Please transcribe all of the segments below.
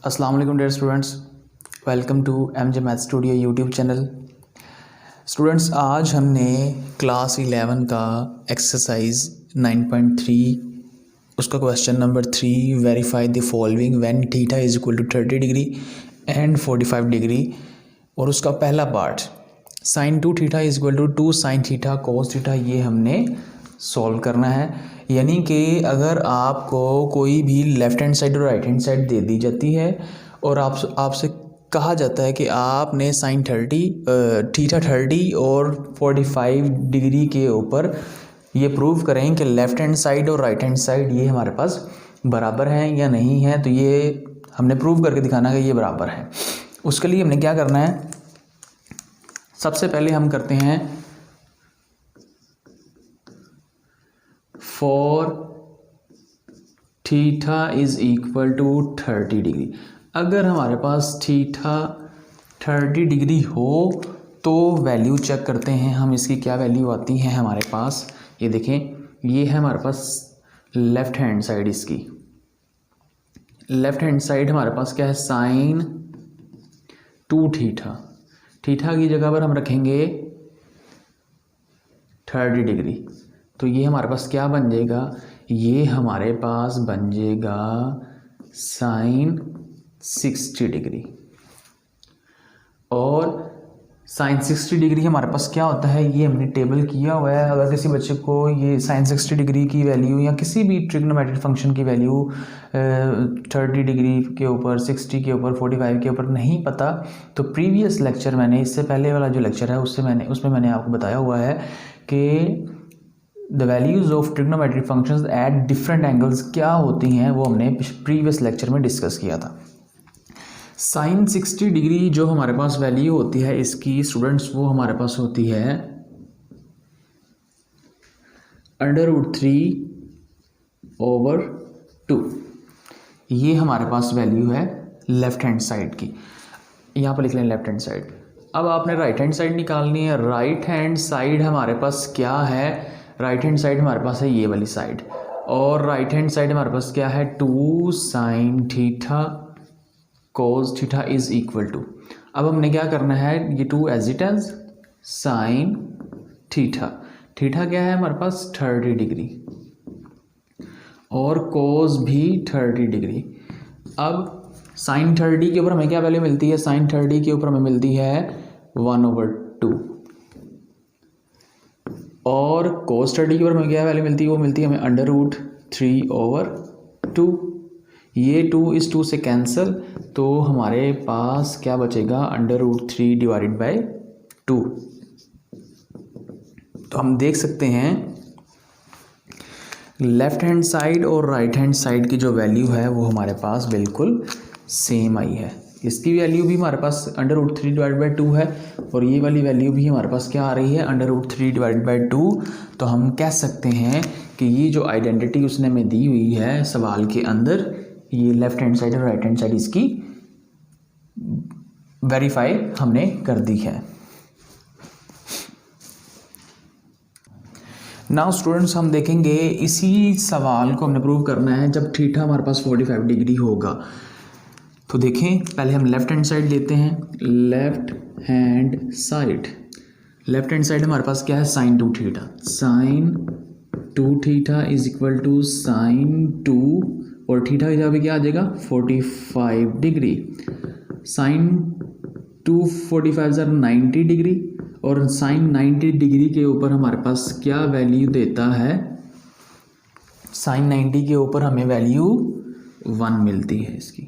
अस्सलाम वालेकुम dear students, welcome to MJ math studio YouTube channel. Students, आज हमने क्लास 11 का एक्सरसाइज 9.3 उसका question number 3 verify the following when theta is equal to 30 degree and 45 degree और उसका पहला part sine 2 theta is equal to 2 sine theta cos theta, ये हमने solve करना है। यानी कि अगर आपको कोई भी लेफ़्ट हैंड साइड और राइट हैंड साइड दे दी जाती है और आपसे कहा जाता है कि आपने साइन 30 थीटा 30 और 45 डिग्री के ऊपर ये प्रूव करें कि लेफ़्ट हैंड साइड और राइट हैंड साइड ये हमारे पास बराबर हैं या नहीं है, तो ये हमने प्रूव करके दिखाना है कि ये बराबर है। उसके लिए हमने क्या करना है, सबसे पहले हम करते हैं for theta is equal to 30 degree. अगर हमारे पास थीटा 30 डिग्री हो तो वैल्यू चेक करते हैं हम, इसकी क्या वैल्यू आती है हमारे पास। ये देखें, ये है हमारे पास लेफ़्ट हैंड साइड। इसकी लेफ़्ट हैंड साइड हमारे पास क्या है, साइन 2 थीटा। थीटा की जगह पर हम रखेंगे 30 डिग्री, तो ये हमारे पास क्या बन जाएगा, ये हमारे पास बन जाएगा साइन 60 डिग्री। और साइन 60 डिग्री हमारे पास क्या होता है, ये हमने टेबल किया हुआ है। अगर किसी बच्चे को ये साइन 60 डिग्री की वैल्यू या किसी भी ट्रिग्नोमेट्रिक फंक्शन की वैल्यू 30 डिग्री के ऊपर, 60 के ऊपर, 45 के ऊपर नहीं पता, तो प्रीवियस लेक्चर मैंने, इससे पहले वाला जो लेक्चर है उसमें मैंने आपको बताया हुआ है कि the values of trigonometric functions at different angles क्या होती हैं, वो हमने प्रीवियस लेक्चर में डिस्कस किया था। साइन 60 डिग्री जो हमारे पास वैल्यू होती है इसकी स्टूडेंट्स, वो हमारे पास होती है √3/2। ये हमारे पास वैल्यू है लेफ्ट हैंड साइड की। यहाँ पर लिख लें लेफ्ट हैंड साइड। अब आपने राइट हैंड साइड निकालनी है। राइट हैंड साइड हमारे पास क्या है, राइट हैंड साइड हमारे पास है ये वाली साइड, और राइट हैंड साइड हमारे पास क्या है, 2 sine theta cos theta is equal to. अब हमने क्या करना है, ये 2 as it as sine theta. Theta क्या है हमारे पास 30 डिग्री और कोस भी 30 डिग्री। अब साइन 30 के ऊपर हमें क्या वैल्यू मिलती है, साइन 30 के ऊपर हमें मिलती है 1/2 और कोस 30 के ऊपर हमें क्या वैल्यू मिलती है, वो मिलती है हमें √3/2। ये 2 इस 2 से कैंसिल, तो हमारे पास क्या बचेगा, √3/2। तो हम देख सकते हैं लेफ्ट हैंड साइड और राइट हैंड साइड की जो वैल्यू है वो हमारे पास बिल्कुल सेम आई है। इसकी वैल्यू भी हमारे पास √3/2 है और ये वाली वैल्यू भी हमारे पास क्या आ रही है, √3/2। तो हम कह सकते हैं कि ये जो आइडेंटिटी उसने हमें दी हुई है सवाल के अंदर, ये लेफ्ट हैंड साइड और राइट हैंड साइड इसकी वेरीफाई हमने कर दी है। नाउ स्टूडेंट्स, हम देखेंगे इसी सवाल को हमने प्रूव करना है जब थीटा हमारे पास 45 डिग्री होगा। तो देखें, पहले हम लेफ्ट हैंड साइड लेते हैं। लेफ्ट हैंड साइड हमारे पास क्या है, sine 2 theta. Sine 2 theta is equal to sine 2 और थीटा की जगह पे क्या आ जाएगा, 45 डिग्री। साइन 2 45 90 डिग्री और साइन 90 डिग्री के ऊपर हमारे पास क्या वैल्यू देता है, साइन 90 के ऊपर हमें वैल्यू 1 मिलती है इसकी।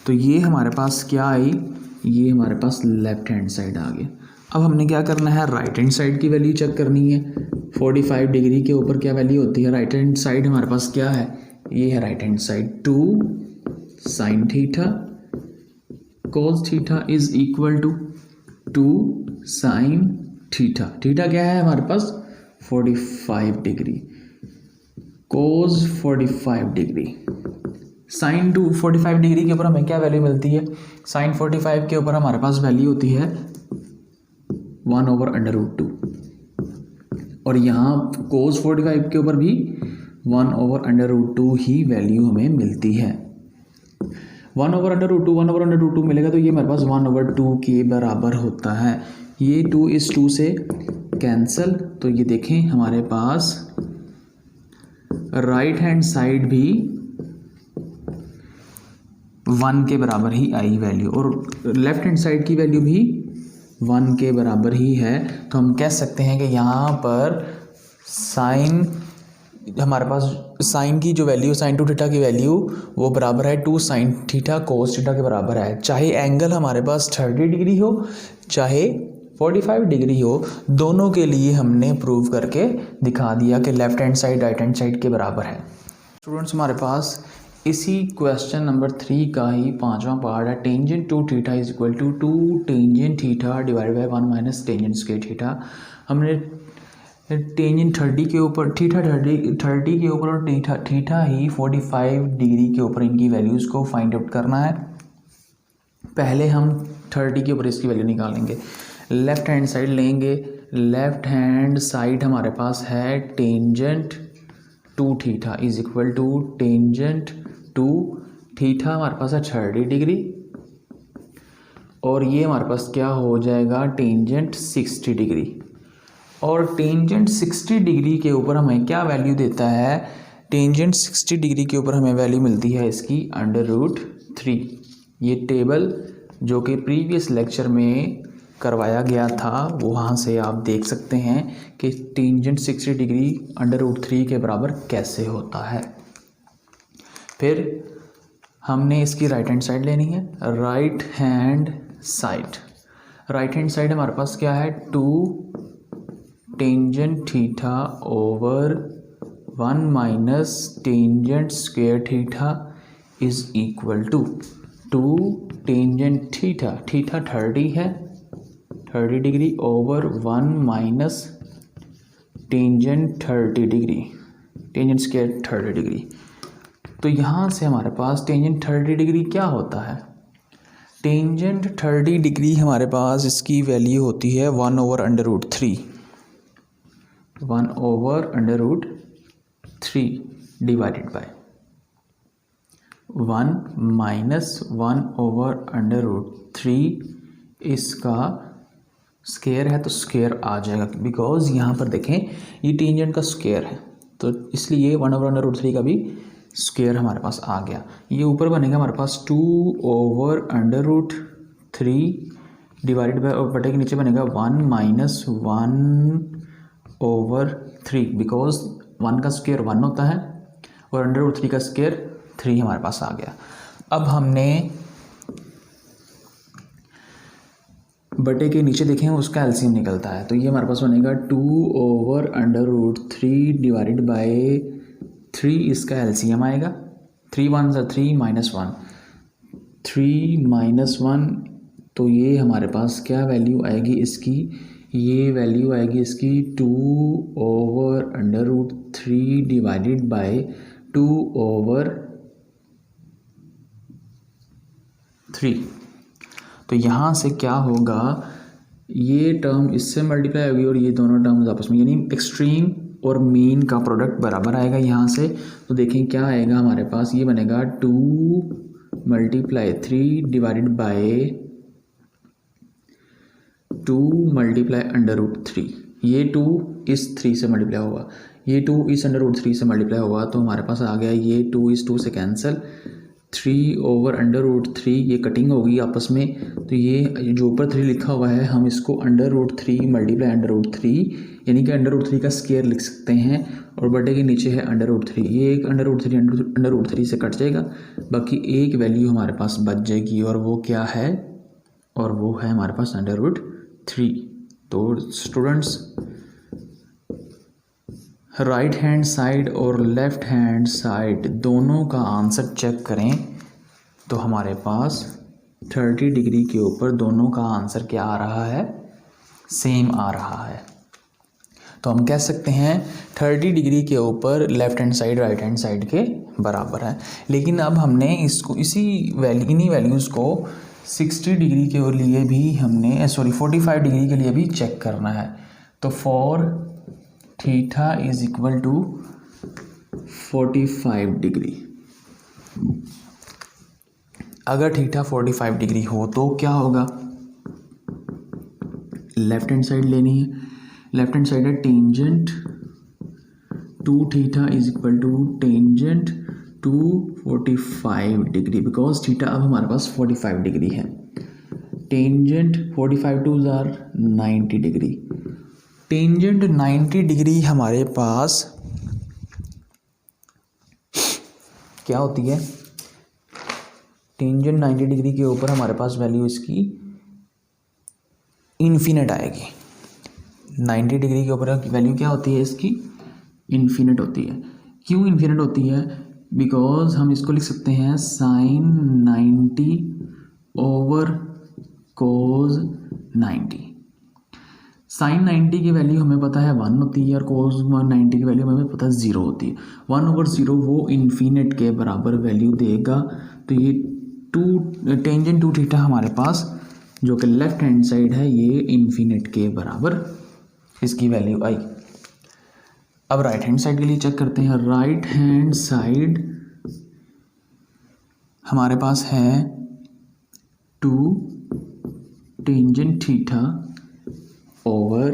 तो ये हमारे पास क्या आई, ये हमारे पास लेफ्ट हैंड साइड आ गया। अब हमने क्या करना है, राइट हैंड साइड की वैल्यू चेक करनी है। 45 डिग्री के ऊपर क्या वैल्यू होती है, राइट हैंड साइड हमारे पास क्या है, ये है right hand side 2 sine theta cos theta is equal to 2 sine theta. Theta क्या है हमारे पास 45 degree, cos 45 degree. Sine 2 45 degree के ऊपर हमें क्या वैल्यू मिलती है, साइन 45 के ऊपर हमारे पास वैल्यू होती है 1/√2 और यहाँ कोस 45 के ऊपर भी 1/√2 ही वैल्यू हमें मिलती है। 1/√2 मिलेगा तो ये हमारे पास 1/2 के बराबर होता है। ये 2 इस 2 से कैंसिल, तो ये देखें हमारे पास राइट हैंड साइड भी 1 के बराबर ही आई वैल्यू, और लेफ्ट हैंड साइड की वैल्यू भी 1 के बराबर ही है। तो हम कह सकते हैं कि यहाँ पर साइन, हमारे पास साइन की जो वैल्यू, साइन 2 थीटा की वैल्यू वो बराबर है 2 साइन थीटा कोस थीटा के बराबर है। चाहे एंगल हमारे पास 30 डिग्री हो चाहे 45 डिग्री हो, दोनों के लिए हमने प्रूव करके दिखा दिया कि left hand side right hand side के बराबर है। स्टूडेंट्स, हमारे पास इसी क्वेश्चन नंबर 3 का ही 5वां पार्ट है। Tangent 2 theta is equal to 2 tangent theta divide by 1 minus tangent square theta. हमने टेंजेंट 30 के ऊपर, थीटा 30 के ऊपर और थीटा ही 45 डिग्री के ऊपर इनकी वैल्यूज़ को फाइंड आउट करना है। पहले हम 30 के ऊपर इसकी वैल्यू निकालेंगे। लेफ्ट हैंड साइड लेंगे। लेफ्ट हैंड साइड हमारे पास है tangent 2 theta is equal to tangent 2 theta हमारे पास है 30 डिग्री, और ये हमारे पास क्या हो जाएगा टेंजेंट 60 डिग्री। और टेंजेंट 60 डिग्री के ऊपर हमें क्या वैल्यू देता है, टेंजेंट 60 डिग्री के ऊपर हमें वैल्यू मिलती है इसकी √3। ये टेबल जो कि प्रीवियस लेक्चर में करवाया गया था, वो वहाँ से आप देख सकते हैं कि टेंजेंट 60 डिग्री √3 के बराबर कैसे होता है। फिर हमने इसकी राइट हैंड साइड लेनी है। राइट हैंड साइड हमारे पास क्या है 2 tangent theta over 1 minus tangent square theta is equal to 2 tangent theta 30 है 30 degree over 1 minus tangent 30 degree, tangent square 30 degree. तो यहाँ से हमारे पास टेंजेंट 30 डिग्री क्या होता है, टेंजेंट 30 डिग्री हमारे पास इसकी वैल्यू होती है 1/√3 डिवाइडेड बाय 1 माइनस 1/√3, इसका स्क्वायर है तो स्क्वायर आ जाएगा, बिकॉज यहाँ पर देखें ये टेंजेंट का स्क्वायर है तो इसलिए 1/√3 का भी स्क्वायर हमारे पास आ गया। ये ऊपर बनेगा हमारे पास 2/√3 डिवाइडेड बाय, और बटे के नीचे बनेगा 1 माइनस 1/3, बिकॉज 1 का स्क्वायर 1 होता है और √3 का स्क्वायर 3 हमारे पास आ गया। अब हमने बटे के नीचे देखें उसका एलसीएम निकलता है, तो ये हमारे पास बनेगा 2/√3 डिवाइडेड बाय 3, इसका एलसीएम आएगा 3 1 3 -1 3 -1, तो ये हमारे पास क्या वैल्यू आएगी इसकी, ये वैल्यू आएगी इसकी 2/√3 डिवाइडेड बाय 2/3। तो यहाँ से क्या होगा, ये टर्म इससे मल्टीप्लाई होगी और ये दोनों टर्म्स आपस में, यानी एक्सट्रीम और मीन का प्रोडक्ट बराबर आएगा यहाँ से। तो देखें क्या आएगा हमारे पास, ये बनेगा 2 × 3 डिवाइडेड बाय 2 × √3। ये 2 इस 3 से मल्टीप्लाई होगा, ये 2 इस √3 से मल्टीप्लाई होगा, तो हमारे पास आ गया ये 2 इस 2 से कैंसिल, 3/√3, ये कटिंग होगी आपस में, तो ये जो ऊपर 3 लिखा हुआ है हम इसको √3 मल्टीप्लाई √3 यानी कि √3 का स्क्वायर लिख सकते हैं, और बटे के नीचे है √3, ये एक √3 से कट जाएगा, बाकी एक वैल्यू हमारे पास बच जाएगी, और वो क्या है, और वो है हमारे पास √3। तो स्टूडेंट्स, राइट हैंड साइड और लेफ़्ट हैंड साइड दोनों का आंसर चेक करें तो हमारे पास 30 डिग्री के ऊपर दोनों का आंसर क्या आ रहा है, सेम आ रहा है। तो हम कह सकते हैं 30 डिग्री के ऊपर left hand side right hand side के बराबर है। लेकिन अब हमने इसको इन्हीं वैल्यूज़ को 60 डिग्री के लिए भी हमने 45 डिग्री के लिए भी चेक करना है। तो for theta is equal to 45 degree. अगर थीटा 45 डिग्री हो तो क्या होगा, लेफ्ट हैंड साइड लेनी है। लेफ्ट हैंड साइड है tangent two theta is equal to tangent two 45 degree, because theta अब हमारे पास 45 डिग्री है। टेंजेंट 45 टू ज़ार 90 डिग्री। टेंजेंट 90 डिग्री हमारे पास क्या होती है, टेंजेंट 90 डिग्री के ऊपर हमारे पास वैल्यू इसकी इन्फिनिट आएगी। 90 डिग्री के ऊपर वैल्यू क्या होती है इसकी, इन्फिनिट होती है। क्यों इन्फिनिट होती है, बिकॉज हम इसको लिख सकते हैं साइन 90 ओवर कोज 90। साइन 90 की वैल्यू हमें पता है 1 होती है और कोस 90 की वैल्यू हमें पता है 0 होती है। 1/0 वो इन्फिनिट के बराबर वैल्यू देगा। तो ये टेंजेंट टू थीटा हमारे पास जो कि लेफ्ट हैंड साइड है ये इन्फिनिट के बराबर इसकी वैल्यू आई। अब राइट हैंड साइड के लिए चेक करते हैं। राइट हैंड साइड हमारे पास है 2 tangent theta over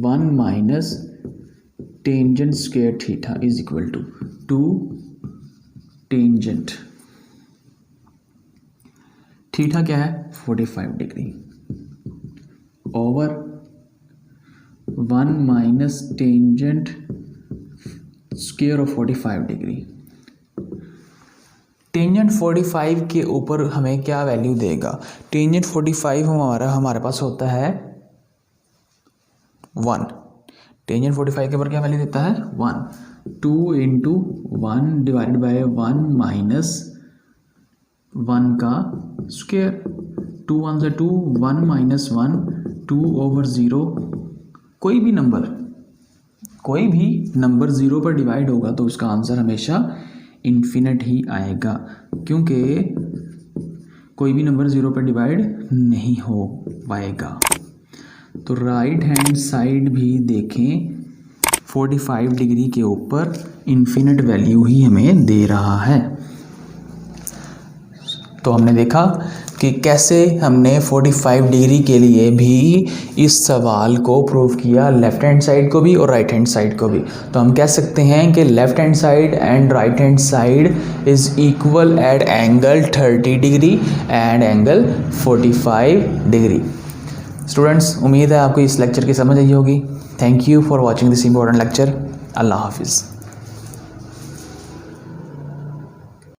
1 minus tangent square theta is equal to 2 tangent theta क्या है 45 degree over 1 minus tangent square of 45 degree. Tangent 45 के ऊपर हमें क्या वैल्यू देगा, टेंजेंट 45 हमारे पास होता है 1। टेंजेंट 45 के ऊपर क्या वैल्यू देता है 1। 2 इंटू 1 डिवाइडेड बाय 1 माइनस 1 का स्क्वायर। 2 1 से 2, 1 माइनस 1, 2 ओवर 0। कोई भी नंबर 0 पर डिवाइड होगा तो उसका आंसर हमेशा इन्फिनिट ही आएगा, क्योंकि कोई भी नंबर 0 पर डिवाइड नहीं हो पाएगा। तो राइट हैंड साइड भी देखें 45 डिग्री के ऊपर इन्फिनिट वैल्यू ही हमें दे रहा है। तो हमने देखा कि कैसे हमने 45 डिग्री के लिए भी इस सवाल को प्रूव किया, लेफ़्ट हैंड साइड को भी और राइट हैंड साइड को भी। तो हम कह सकते हैं कि left hand side and right hand side is equal at angle 30 degree and angle 45 degree. Students, उम्मीद है आपको इस लेक्चर की समझ आई होगी। Thank you for watching this important lecture. अल्लाह हाफिज़।